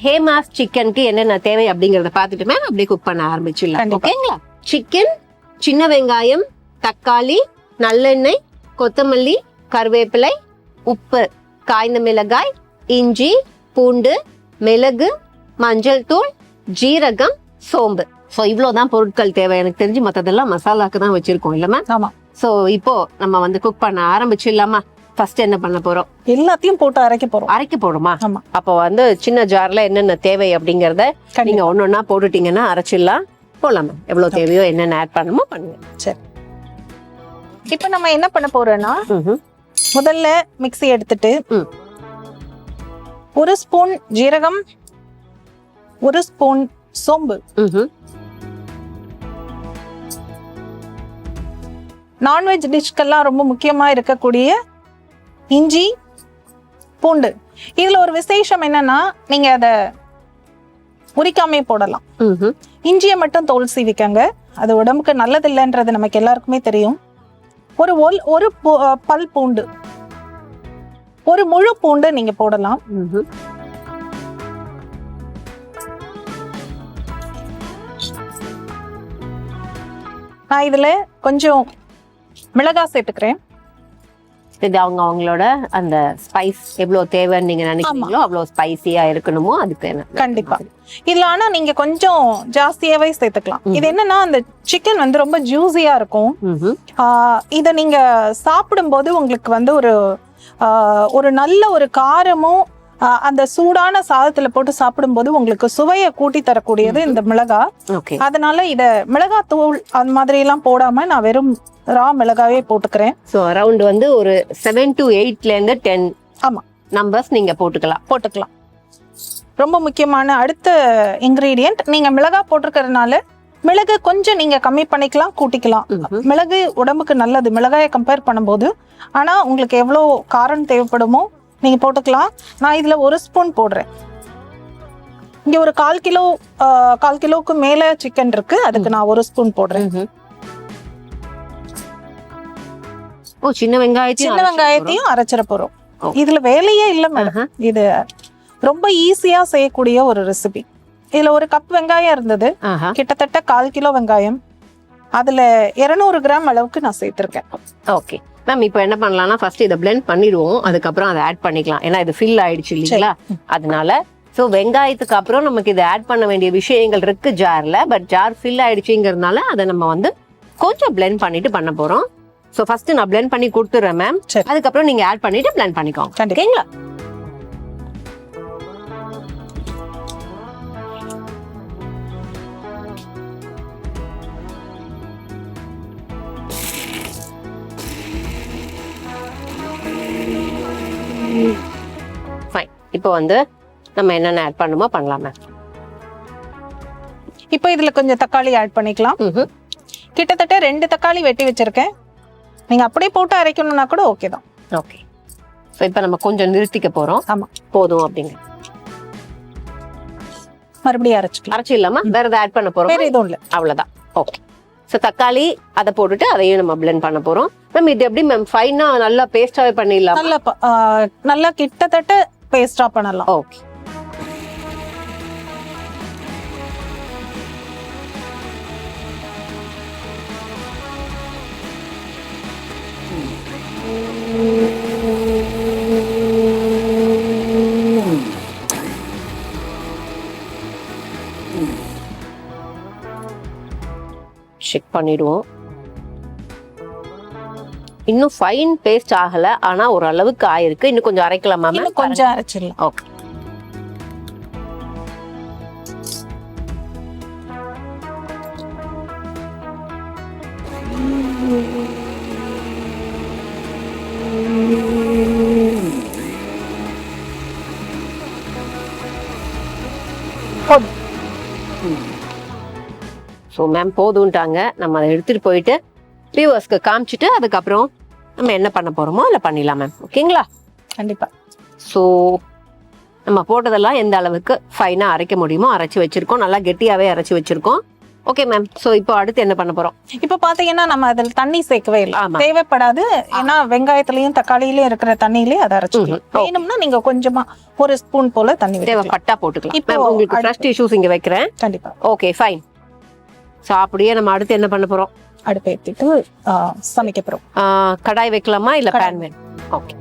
ஹேமாஸ் சிக்கனுக்கு என்னென்ன தேவை அப்படிங்கறத பார்த்துட்டு மேம் அப்படியே குக் பண்ண ஆரம்பிச்சிடலாம். ஓகேங்களா? சிக்கன், சின்ன வெங்காயம், தக்காளி, நல்லெண்ணெய், கொத்தமல்லி, கருவேப்பிலை, உப்பு, காய்ந்த மிளகாய், இஞ்சி, பூண்டு, மிளகு, மஞ்சள் தூள், ஜீரகம், சோம்பு. ஸோ இவ்வளோதான் பொருட்கள் தேவை. எனக்கு தெரிஞ்சு மற்றதெல்லாம் மசாலாக்கு தான் வச்சிருக்கோம் இல்ல மேம்? ஆமா. ஸோ இப்போ நம்ம வந்து குக் பண்ண ஆரம்பிச்சிடலாமா? ஃபர்ஸ்ட் என்ன பண்ண போறோம்? எல்லாத்தையும் போட்டு அரைக்க போறோமா? ஆமா. அப்போ வந்து சின்ன ஜார்ல என்னென்ன தேவை அப்படிங்கறத நீங்க ஒன்னொன்னா போட்டுட்டீங்கன்னா அரைச்சிடலாம். போலாம் மேம். எவ்வளவு தேவையோ என்னென்ன ஆட் பண்ணணுமோ பண்ணுங்க. சரி, இப்போ நம்ம என்ன பண்ண போறோம்னா முதல்ல மிக்ஸி எடுத்துட்டு 1 ஸ்பூன் ஜீரகம், 1 ஸ்பூன் சோம்பு, நான்வெஜ் டிஷ்க்கெல்லாம் ரொம்ப முக்கியமா இருக்கக்கூடிய இஞ்சி, பூண்டு. இதுல ஒரு விசேஷம் என்னன்னா நீங்க அத உரிக்காமே போடலாம். இஞ்சியை மட்டும் தோல் சீவிக்கங்க, அது உடம்புக்கு நல்லது இல்லைன்றது நமக்கு எல்லாருக்குமே தெரியும். ஒரு பல் பூண்டு, ஒரு முழு பூண்டு நீங்க போடலாம். நான் இதுல கொஞ்சம் மிளகாய் சேர்த்துக்கிறேன். இது அவங்களோட அந்த ஸ்பைஸ் எவ்வளவு தேவைன்னு நீங்க நினைக்கிறீங்களோ அவ்வளவு ஸ்பைசியா இருக்கணுமோ அதுக்கு என்ன. கண்டிப்பா இதுல ஆனா நீங்க கொஞ்சம் ஜாஸ்தியாவே சேர்த்துக்கலாம். இது என்னன்னா அந்த சிக்கன் வந்து ரொம்ப ஜூசியா இருக்கும். இத நீங்க சாப்பிடும்போது உங்களுக்கு வந்து ஒரு நல்ல ஒரு காரமும் அந்த சூடான சாதத்துல போட்டு சாப்பிடும்போது உங்களுக்கு சுவையை கூட்டி தரக்கூடியது இந்த மிளகாய். அதனால இத மிளகாய் தூள் அந்த மாதிரி எல்லாம் போடாம நான் வெறும் ரா மிளகாவே போட்டுக்கிறேன். சோ அரௌண்ட் வந்து ஒரு 7 to 8ல இருந்து 10 ஆமா நம்பர்ஸ் நீங்க போட்டுக்கலாம். ரொம்ப முக்கியமான அடுத்த இன்கிரீடியன்ட், நீங்க மிளகாய் போட்டிருக்கிறதுனால மிளகு கொஞ்சம் நீங்க கம்மி பண்ணிக்கலாம், கூட்டிக்கலாம். மிளகு உடம்புக்கு நல்லது மிளகாயை கம்பேர் பண்ணும்போது. ஆனா உங்களுக்கு எவ்வளவு காரம் தேவைப்படுமோ நீங்க போட்டுக்கலாம். நான் இதுல 1 ஸ்பூன் போடுறேன். இங்க ஒரு 1/4 கிலோக்கு மேல சிக்கன் இருக்கு, அதுக்கு நான் 1 ஸ்பூன் போடுறேன். சின்ன வெங்காயத்தையும் அரைச்சிட போறோம். இதுல வேலையே இல்ல மேடம், இது ரொம்ப ஈஸியா செய்யக்கூடிய ஒரு ரெசிபி. இதுல 1 கப் வெங்காயம் இருந்தது, கிட்டத்தட்ட 1/4 கிலோ வெங்காயம். அதுல 200 கிராம் அளவுக்கு நான் சேர்த்திருக்கேன். ஓகே மேம், இப்போ என்ன பண்ணலாம்னா ஃபர்ஸ்ட் இதை பிளெண்ட் பண்ணிடுவோம், அதுக்கப்புறம் அதை ஆட் பண்ணிக்கலாம். ஏன்னா இது ஃபில் ஆயிடுச்சு இல்லைங்களா, அதனால. ஸோ வெங்காயத்துக்கு அப்புறம் நமக்கு இதை ஆட் பண்ண வேண்டிய விஷயங்கள் இருக்கு ஜார்ல. பட் ஜார் ஃபில் ஆயிடுச்சுங்கிறதுனால அதை நம்ம வந்து கொஞ்சம் பிளெண்ட் பண்ணிட்டு பண்ண போறோம். ஸோ ஃபர்ஸ்ட் நான் பிளெண்ட் பண்ணி கொடுத்துறேன் மேம், அதுக்கப்புறம் நீங்க ஆட் பண்ணிட்டு பிளெண்ட் பண்ணிக்கோங்க. ஓகேங்களா? ஃபைன். இப்போ வந்து நம்ம என்னென்ன ஆட் பண்ணுமோ பண்ணலாம் மேம். இப்போ இதுல கொஞ்சம் தக்காளி ஆட் பண்ணிக்கலாம். கிட்டத்தட்ட 2 தக்காளி வெட்டி வச்சிருக்கேன். நீங்க அப்படியே போட்டு அரைக்கணும்னா கூட ஓகே தான். ஓகே. ஸோ இப்போ நம்ம கொஞ்சம் நிறுத்திக்க போறோம். ஆமா, போதும் அப்படிங்க. மறுபடியும் அரைச்சிடலாமா? வேற ஏதாவது ஆட் பண்ண போறோம்? வேற எதுவும் இல்லை, அவ்வளவுதான். ஓகே. ஸோ தக்காளி அதை போட்டுட்டு அதையும் நம்ம பிளெண்ட் பண்ண போறோம். மேம் இது எப்படி மேம் ஃபைனா நல்லா பேஸ்டாவே பண்ணிடலாம்? நல்லா கிட்டத்தட்ட பேஸ்டா பண்ணலாம். ஓகே. செக் பண்ணிடுவோம். இன்னும் ஃபைன் பேஸ்ட் ஆகல, ஆனா ஒரு அளவுக்கு ஆயிருக்கு. இன்னும் கொஞ்சம் அரைக்கலாமா மேம்? இன்னும் கொஞ்சம் அரைச்சிடலாம். ஓகே. ஸோ மேம் போதும்ட்டாங்க. நம்ம அதை எடுத்துட்டு போயிட்டு வியூவர்ஸ்க்கு காமிச்சிட்டு அதுக்கப்புறம் நம்ம என்ன பண்ண போறோமோ அதில் பண்ணிடலாம் மேம். ஓகேங்களா? கண்டிப்பா. ஸோ நம்ம போட்டதெல்லாம் எந்த அளவுக்கு ஃபைனாக அரைக்க முடியுமோ அரைச்சி வச்சிருக்கோம். நல்லா கெட்டியாகவே அரைச்சி வச்சிருக்கோம். Okay ma'am. சோ இப்போ அடுத்து என்ன பண்ண போறோம்? இப்ப பாத்தீங்கன்னா நம்ம அதுல தண்ணி சேர்க்கவே இல்லை, ஆமா. தேவைப்படாது. ஏன்னா வெங்காயத்திலயும் தக்காளியிலயும் இருக்கிற தண்ணியிலே அதை அரைச்சிக்கலாம். வேணும்னா நீங்க கொஞ்சமா 1 ஸ்பூன் போல தண்ணி தேவைப்பட்டா போட்டுக்கலாம். இப்போ இப்போ உங்களுக்கு ட்ரஸ்ட் இஷ்யூஸ் இங்க வைக்கிறேன். கண்டிப்பா. Okay fine. சோ அப்படியே நம்ம அடுத்து என்ன பண்ண போறோம்? அடுப்பு ஏத்திட்டு சமைக்க போறோம். கடாய் வைக்கலாமா இல்ல பேன் வேணும்? ஓகே,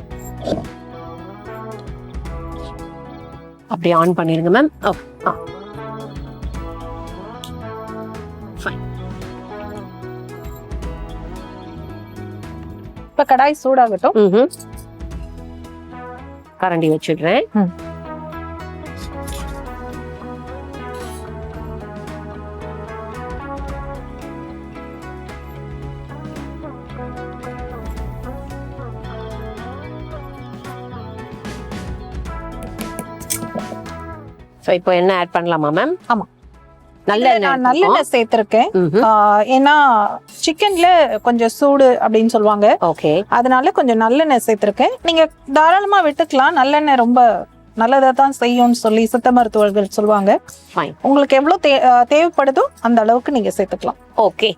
அப்படியே ஆன் பண்ணிருங்க மேம். Okay, fine. இப்ப கடாய் சூடாகட்டும். கரண்டி வச்சிடுறேன். சோ இப்போ என்ன ஆட் பண்ணலாமா மேம்? ஆமா, நல்லெண்ணெய் சேர்த்திருக்கேன். ஏன்னா சிக்கன்ல கொஞ்சம் சூடு அப்படின்னு சொல்லுவாங்க. ஓகே, அதனால கொஞ்சம் நல்லெண்ணெய் சேர்த்திருக்கேன். நீங்க தாராளமா விட்டுக்கலாம். நல்லெண்ணெய் ரொம்ப நல்லதா தான் செய்யும்னு சொல்லி சித்த மருத்துவர்கள் சொல்லுவாங்க. உங்களுக்கு எவ்வளவு தேவைப்படுதோ அந்த அளவுக்கு நீங்க சேர்த்துக்கலாம். ஓகே,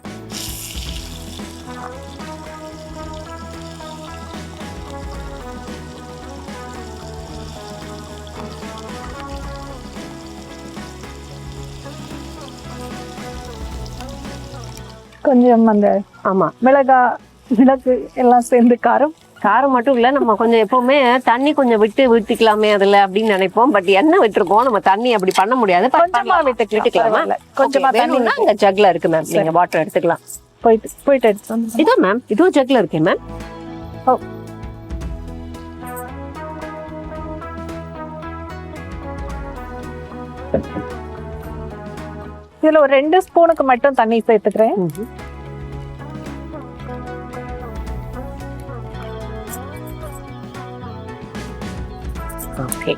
கொஞ்சம் அந்த ஆமா மிளகு எல்லாம் சேர்ந்து காரம் மட்டும் இல்ல, நம்ம கொஞ்சம் எப்பவுமே தண்ணி கொஞ்சம் விட்டுக்கலாமே அதுல அப்படின்னு நினைப்போம். பட் என்ன விட்டுருக்கோம், நம்ம தண்ணி அப்படி பண்ண முடியாது. கொஞ்சமா விட்டுக்கலாமா? கொஞ்சமா தண்ணி அங்க ஜக்ல இருக்கு மேம், நீங்க வாட்டர் எடுத்துக்கலாம். போயிட்டு எடுத்து இதோ மேம், இதுவும் ஜக்ல இருக்கேன் மேம். இதுல ஒரு 2 ஸ்பூனுக்கு மட்டும் தண்ணி சேர்த்துக்கிறேன். ஓகே,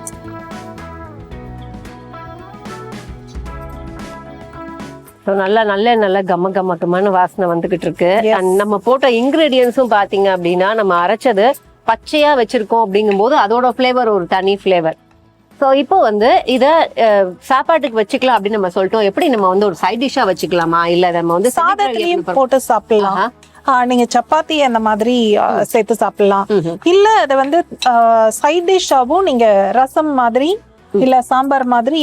நல்ல கம்ம வாசனை வந்துகிட்டு இருக்கு. நம்ம போட்ட இன்கிரீடியன்ஸும் பாத்தீங்க அப்படின்னா நம்ம அரைச்சது பச்சையா வச்சிருக்கோம் அப்படிங்கும் போது அதோட பிளேவர் ஒரு தனி பிளேவர். ஸோ இப்போ வந்து இதை சாப்பாட்டுக்கு வச்சுக்கலாம் அப்படின்னு நம்ம சொல்லிட்டோம். எப்படி நம்ம வந்து ஒரு சைட் டிஷ்ஷா வச்சுக்கலாமா இல்ல நம்ம வந்து சாதத்திலையும் போட்டு சாப்பிடலாம். நீங்க சப்பாத்தி அந்த மாதிரி சேர்த்து சாப்பிடலாம். இல்ல அதை வந்து சைட் டிஷ்ஷாவும் நீங்க ரசம் மாதிரி இல்ல சாம்பார் மாதிரி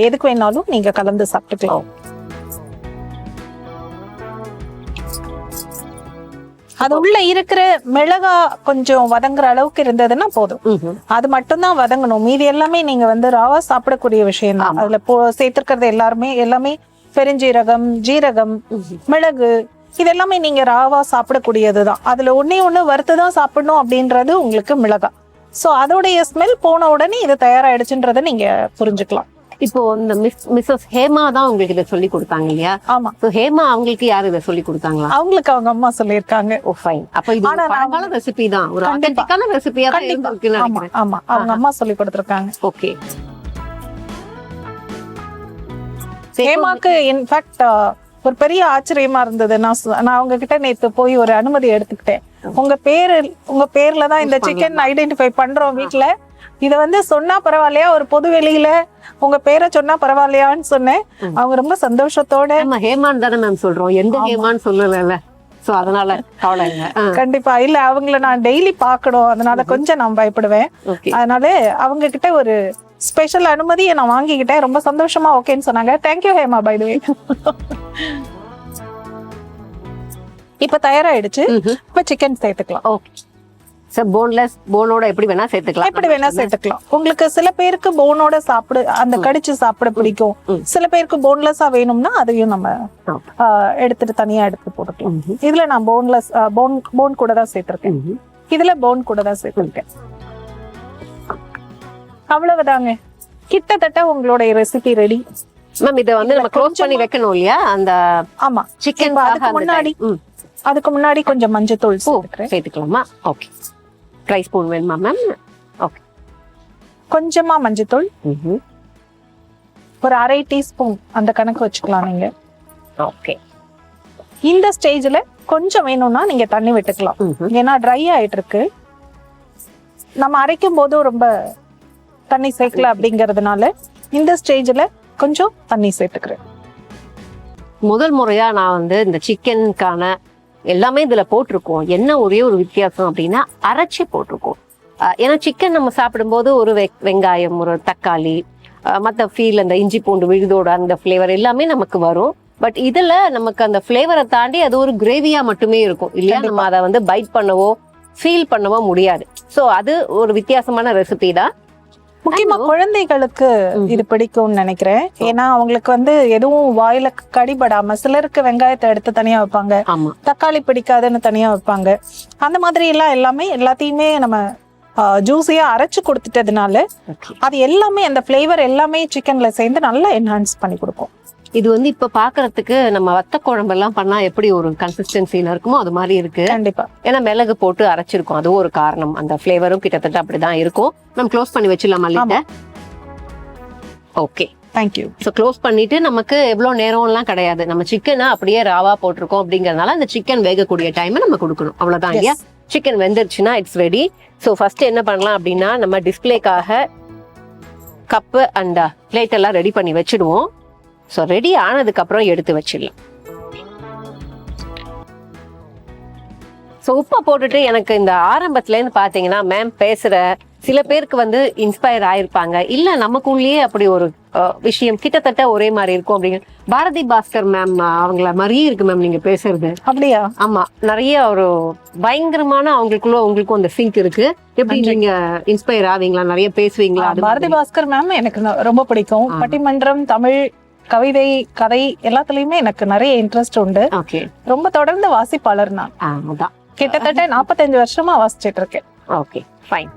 எதுக்கு வேணாலும் நீங்க கலந்து சாப்பிட்டுக்கலாம். அது உள்ள இருக்கிற மிளகா கொஞ்சம் வதங்குற அளவுக்கு இருந்ததுன்னா போதும். அது மட்டும் தான் வதங்கணும். மீதி எல்லாமே நீங்க வந்து ராவா சாப்பிடக்கூடிய விஷயம் தான். அதுல சேர்த்திருக்கிறது எல்லாமே பெருஞ்சீரகம், ஜீரகம், மிளகு, இது எல்லாமே நீங்க ராவா சாப்பிடக்கூடியதுதான். அதுல ஒண்ணு வறுத்துதான் சாப்பிடணும் அப்படின்றது உங்களுக்கு மிளகா. சோ அதோடைய ஸ்மெல் போன உடனே இது தயாராயிடுச்சுன்றத நீங்க புரிஞ்சுக்கலாம். இப்போ இந்த மிஸ்ஸஸ் ஹேமா தான் உங்களுக்கு இதை சொல்லி கொடுத்தாங்க இல்லையா? ஆமா. சோ ஹேமா அவங்களுக்கு யாரு இதை சொல்லி கொடுத்தாங்களா? அவங்களுக்கு அவங்க அம்மா சொல்லியிருக்காங்க. ஓ ஃபைன். அப்ப இது பழங்கால ரெசிபி தான், ஒரு ஆத்தென்டிக்கான ரெசிபியா தான் இருக்குன்னு நினைக்கிறேன். ஆமா, அவங்க அம்மா சொல்லி கொடுத்திருக்காங்க. ஓகே. ஹேமாக்கு இன்ஃபேக்ட் ஒரு பெரிய ஆச்சரியமா இருந்தது. நான் அவங்க கிட்ட நேத்து போய் ஒரு அனுமதி எடுத்துக்கிட்டேன். உங்க பேர்ல தான் இந்த சிக்கன் ஐடென்டிஃபை பண்றோம் வீட்டுல, இத வந்து சொன்னா பரவாயில்லையா, ஒரு பொது வெளியில உங்க பேரை சொன்னா பரவாயில்லையான்னு சொன்னேன். அவங்க ரொம்ப சந்தோஷத்தோட ஹேமான் தானே மேம் சொல்றோம், எந்த ஹேமான்னு சொல்லல. சோ அதனால கவலை இல்ல. கண்டிப்பா இல்ல, அவங்கள நான் டெய்லி பாக்கணும், அதனால கொஞ்சம் நான் பயப்படுவேன். அதனால அவங்க கிட்ட ஒரு ஸ்பெஷல் அனுமதியை நான் வாங்கிக்கிட்டேன். ரொம்ப சந்தோஷமா ஓகேன்னு சொன்னாங்க. தேங்க்யூ ஹேமா. பை தி வே, இப்ப தயாராயிடுச்சு. இப்ப சிக்கன் சேர்த்துக்கலாம். ஓகே. போன்லெஸ், போனோட எப்படி வேணா சேர்த்துக்கலாம். உங்களுக்கு சில பேருக்கு போனோட அந்த கடிச்சு சாப்பிட பிடிக்கும். சில பேருக்கு போன்லெஸ்ஸா வேணும்னா அதையும் நம்ம எடுத்துட்டு தனியா எடுத்து போட்டுக்கலாம். இதுல நான் போன்லெஸ் போன் கூட தான் சேர்த்திருக்கேன். இதுல போன் கூட தான் சேர்த்திருக்கேன். அவ்வளவுதாங்க, கிட்டத்தட்ட உங்களோட ரெசிபி ரெடி. மேம் இத வந்து நம்ம க்ளோஸ் பண்ணி வைக்கணும் இல்லையா? அந்த ஆமா, சிக்கன் அதுக்கு முன்னாடி கொஞ்சம் மஞ்சள் தூள் சேர்த்துக்கலாமா? ஓகே. ட்ரை ஸ்பூன் வேணுமா மேம்? ஓகே. கொஞ்சமா மஞ்சள் தூள், ஒரு 1/2 டீஸ்பூன் அந்த கணக்கு வச்சுக்கலாம் நீங்க. ஓகே. இந்த ஸ்டேஜ்ல கொஞ்சம் வேணும்னா நீங்க தண்ணி விட்டுக்கலாம். ஏன்னா ட்ரை ஆயிட்டு இருக்கு. நம்ம அரைக்கும் போதும் ரொம்ப தண்ணி சேர்க்கல அப்படிங்கறதுனால இந்த ஸ்டேஜ்ல கொஞ்சம் தண்ணி சேர்த்துக்கிறேன். முதல் முறையா நான் வந்து இந்த சிக்கனுக்கான எல்லாமே இதுல போட்டிருக்கோம். என்ன ஒரே ஒரு வித்தியாசம் அப்படின்னா அரைச்சி போட்டிருக்கோம். ஏன்னா சிக்கன் நம்ம சாப்பிடும்போது ஒரு வெங்காயம், ஒரு தக்காளி, மற்ற ஃபீல் அந்த இஞ்சி பூண்டு விழுதோட அந்த ஃப்ளேவர் எல்லாமே நமக்கு வரும். பட் இதுல நமக்கு அந்த ஃப்ளேவரை தாண்டி அது ஒரு கிரேவியா மட்டுமே இருக்கும் இல்லையா? நம்ம அதை வந்து பைட் பண்ணவோ ஃபீல் பண்ணவோ முடியாது. ஸோ அது ஒரு வித்தியாசமான ரெசிபி தான். முக்கியமா குழந்தைகளுக்கு இது பிடிக்கும்னு நினைக்கிறேன். ஏன்னா அவங்களுக்கு வந்து எதுவும் வாயில கடிபடாம, சிலருக்கு வெங்காயத்தை எடுத்து தனியா வைப்பாங்க, தக்காளி பிடிக்காதுன்னு தனியா வைப்பாங்க. அந்த மாதிரி எல்லாம் எல்லாத்தையுமே நம்ம ஜூஸியா அரைச்சு கொடுத்துட்டதுனால அது எல்லாமே அந்த ஃபிளேவர் எல்லாமே சிக்கன்ல சேர்ந்து நல்லா என்ஹான்ஸ் பண்ணி கொடுக்கும். இது வந்து இப்ப பாக்குறதுக்கு நம்ம வத்த குழம்பு எல்லாம் பண்ணா எப்படி ஒரு கன்சிஸ்டன்சில இருக்குமோ அது மாதிரி இருக்கு. கண்டிப்பா. ஏன்னா மிளகு போட்டு அரைச்சிருக்கோம், அதுவும் ஒரு காரணம். அந்த ஃபிளேவரும் கிட்டத்தட்ட அப்படிதான் இருக்கும். நம்ம க்ளோஸ் பண்ணி வச்சிடலாமா இல்ல? Okay, thank you. ஸோ க்ளோஸ் பண்ணிட்டு நமக்கு எவ்வளவு நேரம்லாம் கிடையாது. நம்ம சிக்கனை அப்படியே ராவா போட்டிருக்கோம் அப்படிங்கறதுனால அந்த சிக்கன் வேகக்கூடிய டைம் நம்ம கொடுக்கணும், அவ்வளவுதான் இல்லையா? சிக்கன் வெந்துருச்சுன்னா இட்ஸ் ரெடி. ஸோ ஃபர்ஸ்ட் என்ன பண்ணலாம் அப்படின்னா, நம்ம டிஸ்பிளேக்காக கப்பு அண்ட் பிளேட் எல்லாம் ரெடி பண்ணி வச்சிடுவோம். ஸோ ரெடி ஆனதுக்கு அப்புறம் எடுத்து வச்சிடலாம். ஸோ உப்பை போட்டுட்டு எனக்கு இந்த ஆரம்பத்துல இருந்து பாத்தீங்கன்னா மேம் பேசுற சில பேருக்கு வந்து இன்ஸ்பயர் ஆயிருப்பாங்க, இல்ல நமக்குள்ளேயே அப்படி ஒரு விஷயம் கிட்டத்தட்ட ஒரே மாதிரி இருக்கும் அப்படிங்க. பாரதி பாஸ்கர் மேம் அவங்கள மாதிரியே இருக்கு மேம் நீங்க பேசுறது. அப்படியா? ஆமா, நிறைய ஒரு பயங்கரமான அவங்களுக்குள்ள உங்களுக்கும் அந்த சிங்க் இருக்கு. எப்படி நீங்க இன்ஸ்பயர் ஆவீங்களா? நிறைய பேசுவீங்களா? பாரதி பாஸ்கர் மேம் எனக்கு ரொம்ப பிடிக்கும். பட்டிமன்றம், தமிழ் கவிதை, கதை எல்லாத்துலயுமே எனக்கு நிறைய இன்ட்ரெஸ்ட் உண்டு. ரொம்ப தொடர்ந்து வாசிப்பாளர் நான். கிட்டத்தட்ட 45 வருஷமா வாசிச்சிட்டு இருக்கேன். Okay, fine,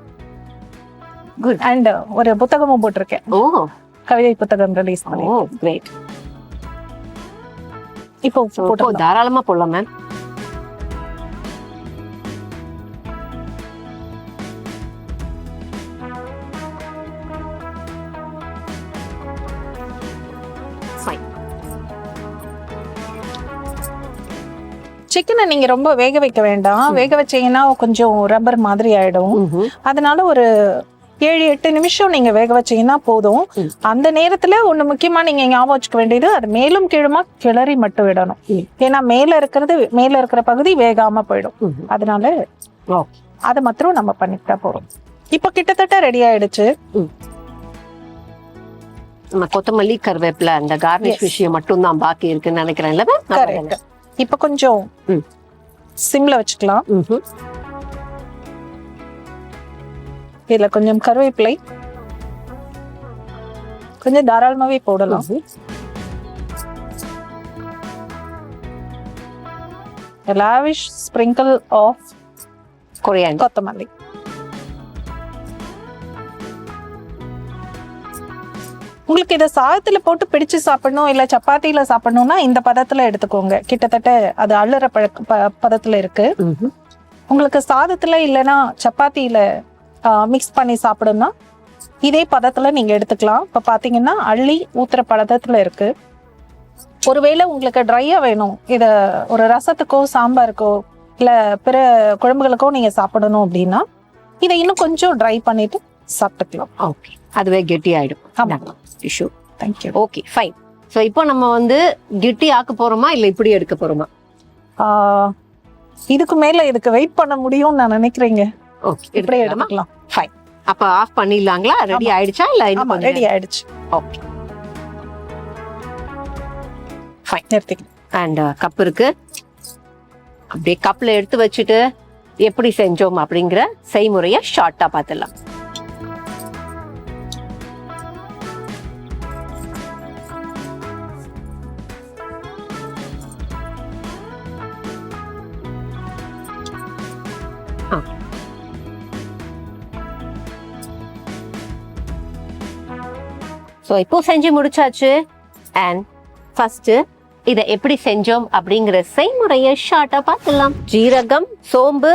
good. அண்ட் ஒரு புத்தகமும் போட்டிருக்கேன். கவிதை புத்தகம் ரிலீஸ் பண்ணி. கிரேட். இப்போ தாராளமா போடலாம் மேம். சிக்கனை நீங்க ரொம்ப வேக வைக்க வேண்டாம். வேக வச்சீங்கன்னா கொஞ்சம் ரப்பர் மாதிரி ஆயிடும். அதனால ஒரு 7-8 நிமிஷம் நீங்க வேக வச்சீங்கன்னா போதும். அந்த நேரத்துல ஒண்ணு முக்கியமா நீங்க ஞாபகம் வச்சுக்க வேண்டியது, அது மேலும் கீழுமா கிளறி மட்டும் விடணும். ஏன்னா மேல இருக்கிற பகுதி வேகாம போயிடும். அதனால அதை மாத்திரம் நம்ம பண்ணிட்டா போறோம். இப்ப கிட்டத்தட்ட ரெடி ஆயிடுச்சு. நம்ம கொத்தமல்லி, கருவேப்பிலை, அந்த கார்னிஷ் விஷயம் மட்டும் தான் பாக்கி இருக்குன்னு நினைக்கிறேன். இப்ப கொஞ்சம் சிம்ல வச்சுக்கலாம். இதுல கொஞ்சம் கருவேப்பிலை கொஞ்சம் தாராளமாவே போடலாம். லாவிஷ் ஸ்ப்ரிங்கிள் ஆஃப் கொத்தமல்லி. உங்களுக்கு இதை சாதத்துல போட்டு பிடிச்சு சாப்பிடணும், இல்ல சப்பாத்தியில சாப்பிடணும்னா இந்த பதத்துல எடுத்துக்கோங்க. கிட்டத்தட்ட அது அள்ளுற பதத்துல இருக்கு. உங்களுக்கு சாதத்துல இல்லைன்னா சப்பாத்தியில மிக்ஸ் பண்ணி சாப்பிடணும்னா இதே பதத்துல நீங்க எடுத்துக்கலாம். இப்ப பாத்தீங்கன்னா அள்ளி ஊத்துற பதத்துல இருக்கு. ஒருவேளை உங்களுக்கு ட்ரையா வேணும், இத ஒரு ரசத்துக்கோ சாம்பாருக்கோ இல்ல பிற குழம்புகளுக்கோ நீங்க சாப்பிடணும் அப்படின்னா இதை இன்னும் கொஞ்சம் ட்ரை பண்ணிட்டு சாப்பிட்டுக்கலாம். ஓகே, அதுவே கெட்டி ஆயிடும். Tissue. Thank you. Okay, fine. So இப்போ நம்ம வந்து கெட்டி ஆக்க போறோமா இல்ல இப்படி எடுக்க போறோமா? இதுக்கு மேல இதுக்கு வெயிட் பண்ண முடியும்னு நான் நினைக்கிறேங்க. ஓகே, இப்படி எடுக்கலாம். ஃபைன். அப்ப ஆஃப் பண்ணிடலாங்களா? ரெடி ஆயிடுச்சா இல்ல? ஆமா, ரெடி ஆயிடுச்சு. Okay, fine. நிறுத்திக்கலாம். அண்ட் கப் இருக்கு. அப்படியே கப்ல எடுத்து வச்சுட்டு எப்படி செஞ்சோம் அப்படிங்கிற செய்முறையை ஷார்ட்டா பார்த்துடலாம். ஸோ இப்போ செஞ்சு முடிச்சாச்சு. அண்ட் ஃபர்ஸ்ட் இதை எப்படி செஞ்சோம் அப்படிங்கிற செய்முறையை ஷார்ட்டா பார்த்துடலாம். ஜீரகம், சோம்பு,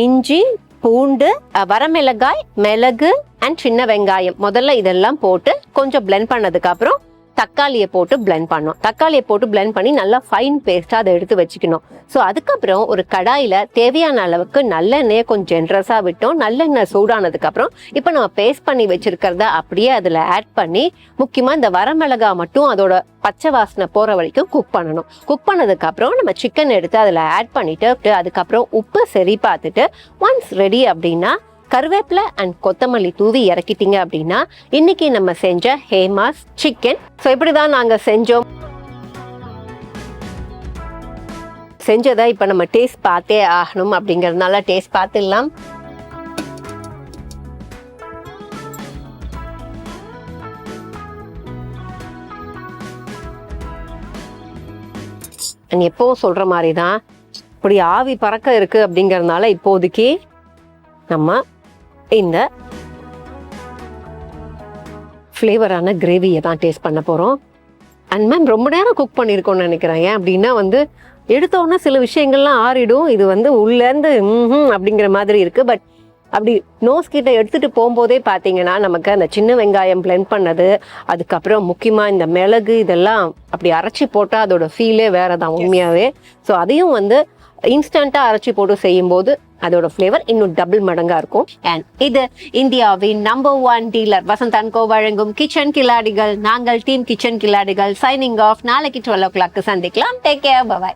இஞ்சி, பூண்டு, வரமிளகாய், மிளகு அண்ட் சின்ன வெங்காயம் முதல்ல இதெல்லாம் போட்டு கொஞ்சம் பிளெண்ட் பண்ணதுக்கு அப்புறம் தக்காளியை போட்டு பிளெண்ட் பண்ணோம். தக்காளியை போட்டு பிளெண்ட் பண்ணி நல்லா ஃபைன் பேஸ்டா அதை எடுத்து வச்சுக்கணும். ஸோ அதுக்கப்புறம் ஒரு கடாயில தேவையான அளவுக்கு நல்லெண்ணெயை கொஞ்சம் ஜென்ரஸா விட்டோம். நல்லெண்ணெய் சூடானதுக்கு அப்புறம் இப்போ நம்ம பேஸ்ட் பண்ணி வச்சிருக்கிறத அப்படியே அதுல ஆட் பண்ணி, முக்கியமா இந்த வரமிளகா மட்டும் அதோட பச்சை வாசனை போற வரைக்கும் குக் பண்ணணும். குக் பண்ணதுக்கு அப்புறம் நம்ம சிக்கன் எடுத்து அதுல ஆட் பண்ணிட்டு அதுக்கப்புறம் உப்பு சரி பார்த்துட்டு ஒன்ஸ் ரெடி அப்படின்னா கருவேப்பிலை அண்ட் கொத்தமல்லி தூவி இறக்கிட்டீங்க அப்படின்னா இன்னைக்கு நம்ம செஞ்ச ஹேமாஸ் சிக்கன். ஸோ இப்படிதான் நாங்க செஞ்சோம். செஞ்சதை இப்ப நம்ம டேஸ்ட் பார்த்தே ஆகணும் அப்படிங்கறதுனால டேஸ்ட் பார்த்துடலாம். எப்பவும் சொல்ற மாதிரிதான் இப்படி ஆவி பறக்க இருக்கு அப்படிங்கறதுனால இப்போதைக்கு நம்ம இந்த ஃப்ளேவரான கிரேவியை தான் டேஸ்ட் பண்ண போறோம். அண்ட் மேம் ரொம்ப நேரம் குக் பண்ணியிருக்கோம்னு நினைக்கிறேன். ஏன் அப்படின்னா எடுத்த உடனே சில விஷயங்கள்லாம் ஆறிடும். இது உள்ளேருந்து அப்படிங்கிற மாதிரி இருக்கு. பட் அப்படி நோஸ் கிட்ட எடுத்துட்டு போகும்போதே பார்த்தீங்கன்னா நமக்கு அந்த சின்ன வெங்காயம் பிளெண்ட் பண்ணது, அதுக்கப்புறம் முக்கியமா இந்த மிளகு இதெல்லாம் அப்படி அரைச்சி போட்டா அதோட ஃபீலே வேறதான் உண்மையாவே. ஸோ அதையும் இன்ஸ்டன்டா அரைச்சி போட்டு செய்யும் போது அதோட ஃப்ளேவர் இன்னும் டபுள் மடங்கா இருக்கும். அண்ட் இது இந்தியாவின் number 1 dealer Vasanth and co வழங்கும் கிச்சன் கில்லாடிகள். நாங்கள் டீம் கிச்சன் கில்லாடிகள் சைனிங் ஆஃப். நாளைக்கு 12 o'clock சந்திக்கலாம். Take care, by.